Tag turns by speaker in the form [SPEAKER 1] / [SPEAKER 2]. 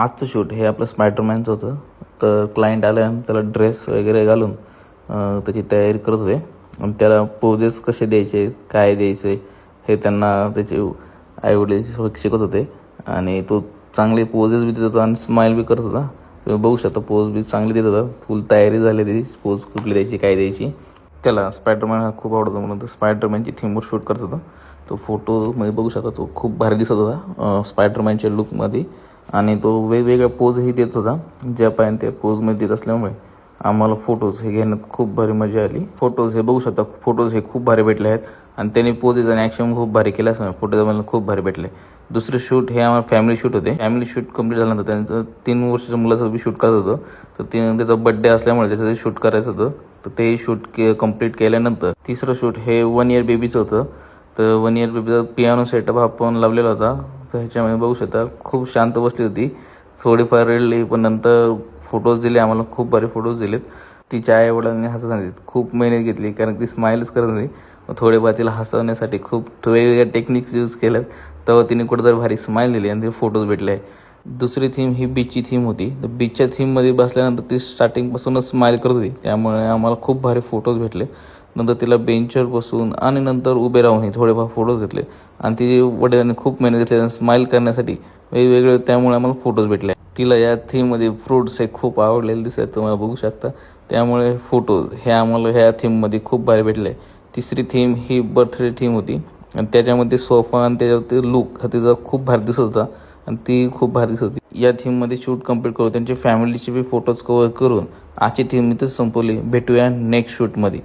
[SPEAKER 1] आजचं शूट हे आपलं स्पायडरमॅनचं होतं. तर क्लायंट आल्यानंतर त्याला ड्रेस वगैरे घालून त्याची तयारी करत होते आणि त्याला पोजेस कसे द्यायचे, काय द्यायचे हे त्यांना त्याचे आईवडील शिकत होते आणि तो चांगले पोजेस बी देत होता आणि स्माईल बी करत होता. तुम्ही बघू शकता पोज बी चांगली देत होता. फुल तयारी झाली त्याची, पोज कुठली द्यायची, काय द्यायची. त्याला स्पायडरमॅन हा खूप आवडतो म्हणून तो स्पायडरमॅनची थीमवर शूट करत होता. तो फोटोमध्ये बघू शकता तो खूप भारी दिसत होता स्पायडरमॅनच्या लुकमध्ये आणि तो वेगवेगळ्या पोजही देत होता. ज्या पाहिजे त्या पोजमध्ये देत असल्यामुळे आम्हाला फोटोज हे घेण्यात खूप भारी मजा आली. फोटोज हे बघू शकता, फोटोज हे खूप भारी भेटले आहेत आणि त्यांनी पोजेस आणि ॲक्शन खूप भारी केलं असं फोटोज आम्हाला खूप भारी भेटले. दुसरे शूट हे आम्हाला फॅमिली शूट होते. फॅमिली शूट कंप्लीट झाल्यानंतर त्यांचं 3 वर्षाच्या मुलाचं बी शूट करत होतं. तर त्याचा बड्डे असल्यामुळे त्याचं शूट करायचं होतं. तर ते शूट कंप्लीट केल्यानंतर तिसरं शूट हे 1 इयर बेबीचं होतं. तर 1 इयर बेबीचा पियानो सेटअप आपण लावलेला होता. तर ह्याच्यामध्ये बघू शकता खूप शांत बसली होती, थोडीफार रडली, पण नंतर फोटोज दिले आम्हाला, खूप भारी फोटोज दिलेत. तिच्या आईवडिलांनी हसत सांगितलं, खूप मेहनत घेतली कारण ती स्माईलच करत नाही. थोडेफार तिला हसवण्यासाठी खूप वेगवेगळ्या टेक्निक्स यूज केल्यात, तेव्हा तिने कुठेतरी भारी स्माईल दिली आणि ते फोटोज भेटले. दुसरी थीम ही बीचची थीम होती. तर बीचच्या थीममध्ये बसल्यानंतर ती स्टार्टिंगपासूनच स्माईल करत होती, त्यामुळे आम्हाला खूप भारी फोटोज भेटले. नंतर तिला बेंचवर बसून आणि नंतर उभे राहूनही थोडेफार फोटोज घेतले आणि ती वडिलांनी खूप मेहनत घेतली स्माईल करण्यासाठी वेगवेगळे, त्यामुळे आम्हाला फोटोज भेटले. तिला या थीममध्ये फ्रूट्स हे खूप आवडलेले दिसत तुम्हाला बघू शकता, त्यामुळे फोटोज हे आम्हाला ह्या थीममध्ये खूप भारी भेटले. तिसरी थीम ही बर्थडे थीम होती आणि त्याच्यामध्ये सोफा आणि त्याच्यावरती लुक हा तिचा खूप भारी दिसत होता आणि ती खूप भारी दिसत होती. या थीममध्ये शूट कंप्लीट करून त्यांच्या फॅमिलीचे बी फोटोज कव्हर करून आजची थीम इथंच संपवली. भेटूया नेक्स्ट शूटमध्ये.